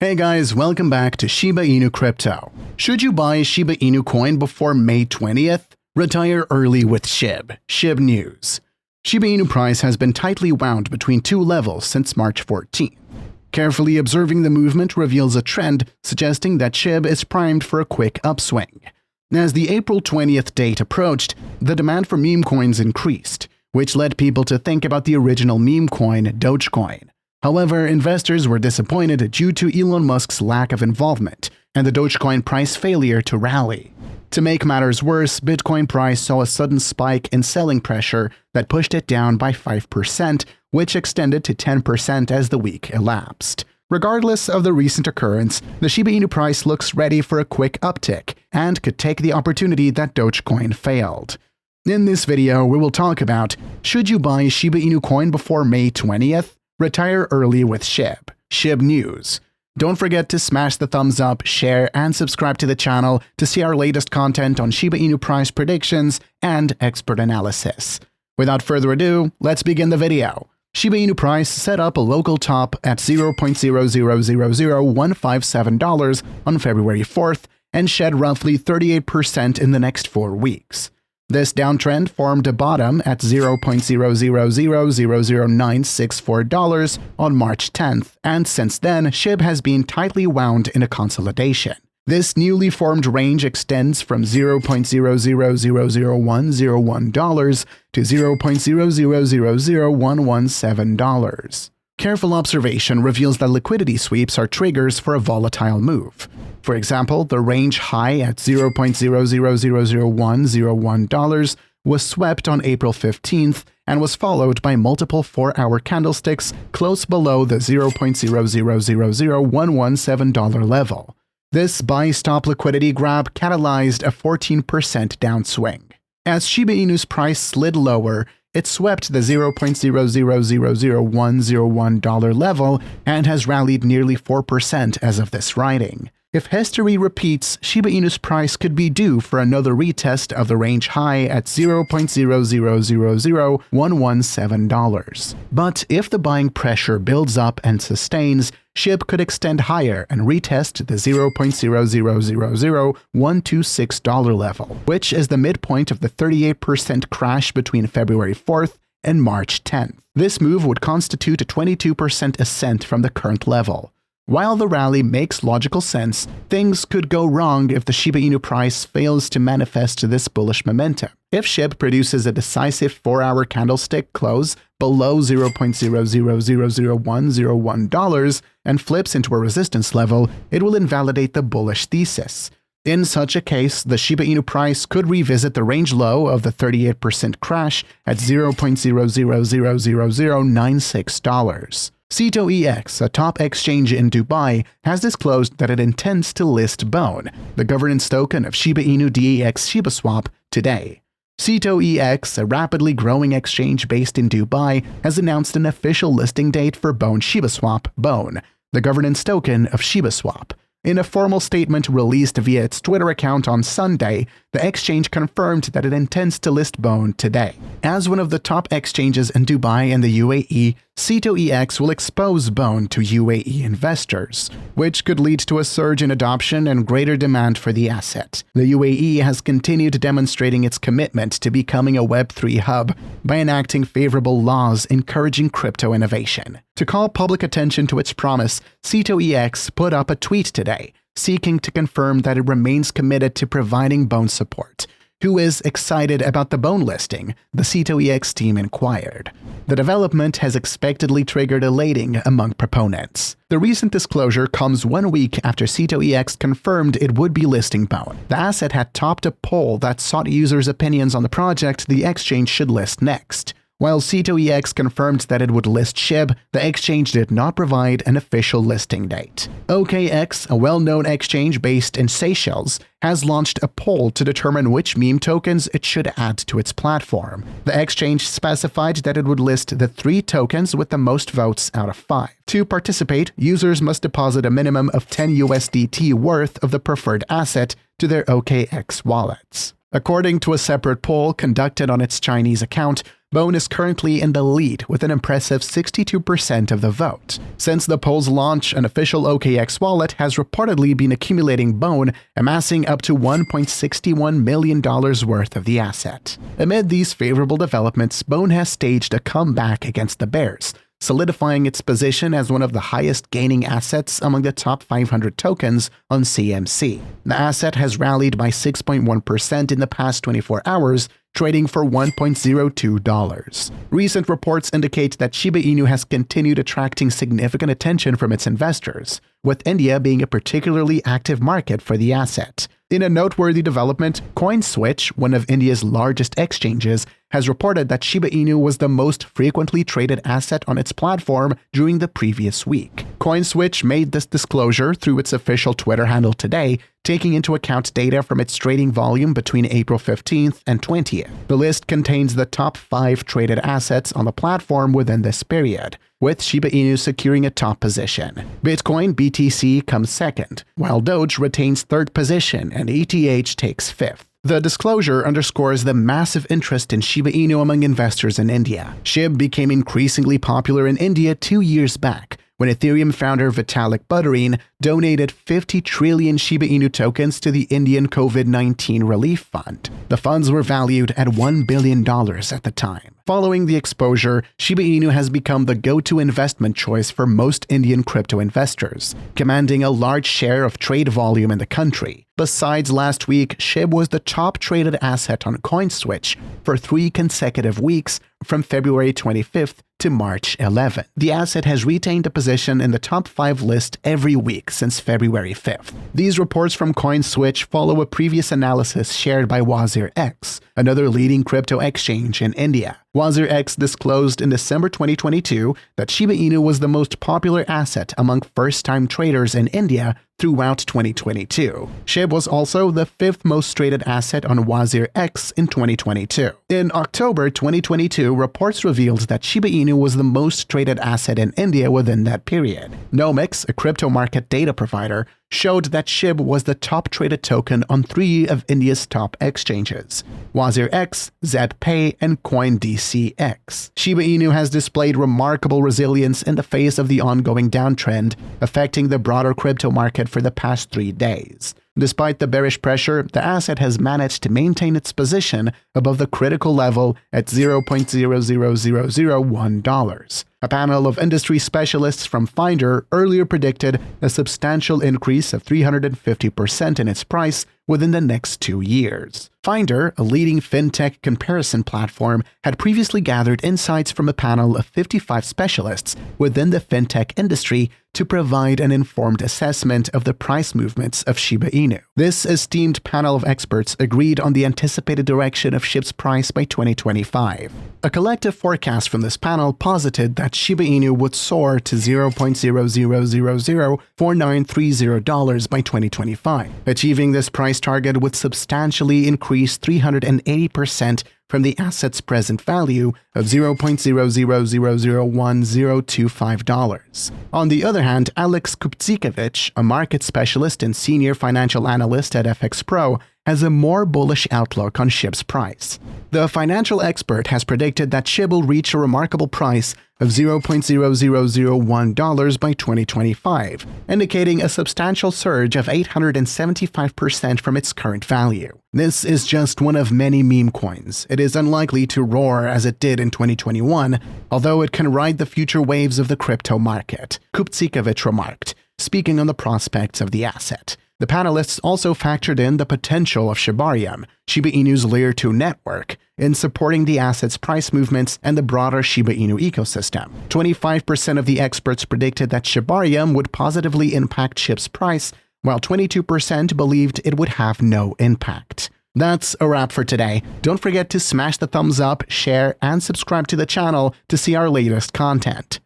Hey guys, welcome back to Shiba Inu Crypto. Should you buy Shiba Inu Coin before May 20th? Retire early with Shib. Shib News. Shiba Inu price has been tightly wound between two levels since March 14th. Carefully observing the movement reveals a trend suggesting that Shib is primed for a quick upswing. As the April 20th date approached, the demand for meme coins increased, which led people to think about the original meme coin, Dogecoin. However, investors were disappointed due to Elon Musk's lack of involvement and the Dogecoin price failure to rally. To make matters worse, Bitcoin price saw a sudden spike in selling pressure that pushed it down by 5%, which extended to 10% as the week elapsed. Regardless of the recent occurrence, the Shiba Inu price looks ready for a quick uptick and could take the opportunity that Dogecoin failed. In this video, we will talk about: should you buy Shiba Inu coin before May 20th? Retire early with Shib. Shib News. Don't forget to smash the thumbs up, share, and subscribe to the channel to see our latest content on Shiba Inu price predictions and expert analysis. Without further ado, let's begin the video. Shiba Inu price set up a local top at $0.0000157 on February 4th and shed roughly 38% in the next 4 weeks. This downtrend formed a bottom at $0.000000964 on March 10th, and since then, Shib has been tightly wound in a consolidation. This newly formed range extends from $0.0000101 to $0.0000117. Careful observation reveals that liquidity sweeps are triggers for a volatile move. For example, the range high at $0.0000101 was swept on April 15th and was followed by multiple 4-hour candlesticks close below the $0.0000117 level. This buy-stop liquidity grab catalyzed a 14% downswing. As Shiba Inu's price slid lower, it swept the $0.0000101 level and has rallied nearly 4% as of this writing. If history repeats, Shiba Inu's price could be due for another retest of the range high at $0.0000117. But if the buying pressure builds up and sustains, Shib could extend higher and retest the $0.0000126 level, which is the midpoint of the 38% crash between February 4th and March 10th. This move would constitute a 22% ascent from the current level. While the rally makes logical sense, things could go wrong if the Shiba Inu price fails to manifest this bullish momentum. If Shib produces a decisive 4-hour candlestick close below $0.0000101 and flips into a resistance level, it will invalidate the bullish thesis. In such a case, the Shiba Inu price could revisit the range low of the 38% crash at $0.0000096. CitoEX, a top exchange in Dubai, has disclosed that it intends to list BONE, the governance token of Shiba Inu DEX SHIBASWAP, today. CitoEX, a rapidly growing exchange based in Dubai, has announced an official listing date for BONE SHIBASWAP, BONE, the governance token of SHIBASWAP. In a formal statement released via its Twitter account on Sunday, the exchange confirmed that it intends to list BONE today. As one of the top exchanges in Dubai and the UAE, CitoEX will expose BONE to UAE investors, which could lead to a surge in adoption and greater demand for the asset. The UAE has continued demonstrating its commitment to becoming a Web3 hub by enacting favorable laws encouraging crypto innovation. To call public attention to its promise, CitoEX put up a tweet today, seeking to confirm that it remains committed to providing BONE support. Who is excited about the BONE listing? The CitoEX team inquired. The development has expectedly triggered elating among proponents. The recent disclosure comes 1 week after CitoEX confirmed it would be listing BONE. The asset had topped a poll that sought users' opinions on the project the exchange should list next. While CitoEX confirmed that it would list Shib, the exchange did not provide an official listing date. OKX, a well-known exchange based in Seychelles, has launched a poll to determine which meme tokens it should add to its platform. The exchange specified that it would list the 3 tokens with the most votes out of 5. To participate, users must deposit a minimum of 10 USDT worth of the preferred asset to their OKX wallets. According to a separate poll conducted on its Chinese account, Bone is currently in the lead with an impressive 62% of the vote. Since the poll's launch, an official OKX wallet has reportedly been accumulating Bone, amassing up to $1.61 million worth of the asset. Amid these favorable developments, Bone has staged a comeback against the bears, solidifying its position as one of the highest gaining assets among the top 500 tokens on CMC. The asset has rallied by 6.1% in the past 24 hours, trading for $1.02. Recent reports indicate that Shiba Inu has continued attracting significant attention from its investors, with India being a particularly active market for the asset. In a noteworthy development, CoinSwitch, one of India's largest exchanges, has reported that Shiba Inu was the most frequently traded asset on its platform during the previous week. CoinSwitch made this disclosure through its official Twitter handle today, taking into account data from its trading volume between April 15th and 20th. The list contains the top 5 traded assets on the platform within this period, with Shiba Inu securing a top position. Bitcoin BTC comes second, while Doge retains third position and ETH takes fifth. The disclosure underscores the massive interest in Shiba Inu among investors in India. Shib became increasingly popular in India 2 years back, when Ethereum founder Vitalik Buterin donated 50 trillion Shiba Inu tokens to the Indian COVID-19 Relief Fund. The funds were valued at $1 billion at the time. Following the exposure, Shiba Inu has become the go-to investment choice for most Indian crypto investors, commanding a large share of trade volume in the country. Besides last week, Shib was the top traded asset on CoinSwitch for 3 consecutive weeks from February 25th to March 11th. The asset has retained a position in the top 5 list every week since February 5th. These reports from CoinSwitch follow a previous analysis shared by WazirX, another leading crypto exchange in India. WazirX disclosed in December 2022 that Shiba Inu was the most popular asset among first-time traders in India throughout 2022. Shib was also the 5th most traded asset on WazirX in 2022. In October 2022, reports revealed that Shiba Inu was the most traded asset in India within that period. Nomics, a crypto market data provider, showed that Shib was the top traded token on 3 of India's top exchanges: WazirX, ZPay, and CoinDCX. Shiba Inu has displayed remarkable resilience in the face of the ongoing downtrend affecting the broader crypto market for the past 3 days. Despite the bearish pressure, the asset has managed to maintain its position above the critical level at $0.00001. A panel of industry specialists from Finder earlier predicted a substantial increase of 350% in its price within the next 2 years. Finder, a leading fintech comparison platform, had previously gathered insights from a panel of 55 specialists within the fintech industry to provide an informed assessment of the price movements of Shiba Inu. This esteemed panel of experts agreed on the anticipated direction of SHIB's price by 2025. A collective forecast from this panel posited that Shiba Inu would soar to $0.0004930 by 2025. Achieving this price target would substantially increase 380% from the asset's present value of $0.0001025. On the other hand, Alex Kupcikevich, a market specialist and senior financial analyst at FX Pro, has a more bullish outlook on SHIB's price. The financial expert has predicted that SHIB will reach a remarkable price of $0.0001 by 2025, indicating a substantial surge of 875% from its current value. This is just one of many meme coins. It is unlikely to roar as it did in 2021, although it can ride the future waves of the crypto market, Kupcikevich remarked, speaking on the prospects of the asset. The panelists also factored in the potential of Shibarium, Shiba Inu's Layer 2 network, in supporting the asset's price movements and the broader Shiba Inu ecosystem. 25% of the experts predicted that Shibarium would positively impact SHIB's price, while 22% believed it would have no impact. That's a wrap for today. Don't forget to smash the thumbs up, share, and subscribe to the channel to see our latest content.